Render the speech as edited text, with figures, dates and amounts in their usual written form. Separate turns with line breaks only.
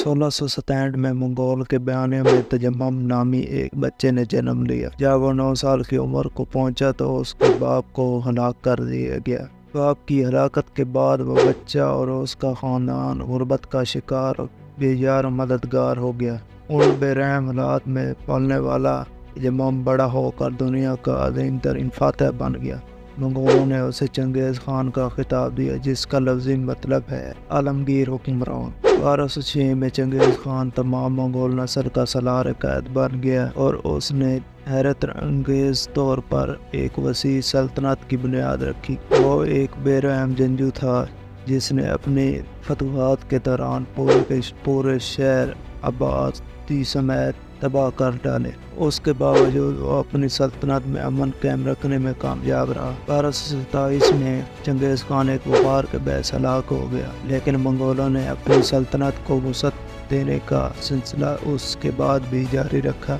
1667 میں منگول کے بیانے میں تجمم نامی ایک بچے نے جنم لیا۔ جب وہ 9 سال کی عمر کو پہنچا تو اس کے باپ کو ہلاک کر دیا گیا۔ باپ کی ہلاکت کے بعد وہ بچہ اور اس کا خاندان غربت کا شکار بے یار مددگار ہو گیا۔ ان بے رحم حالات میں پلنے والا تجمم بڑا ہو کر دنیا کا عظیم ترین فاتح بن گیا۔ منگولوں نے اسے چنگیز خان کا خطاب دیا، جس کا لفظی مطلب ہے عالمگیر حکمران۔ 1206 میں چنگیز خان تمام منگول نسل کا سالار قائد بن گیا اور اس نے حیرت انگیز طور پر ایک وسیع سلطنت کی بنیاد رکھی۔ وہ ایک بے رحم جنگجو تھا جس نے اپنی فتوحات کے دوران پورے شہر آبادی سمیت تباہ کر ڈالے۔ اس کے باوجود وہ اپنی سلطنت میں امن قائم رکھنے میں کامیاب رہا۔ 1227 میں چنگیز خان ایک وقار کے باعث ہلاک ہو گیا، لیکن منگولوں نے اپنی سلطنت کو وسعت دینے کا سلسلہ اس کے بعد بھی جاری رکھا۔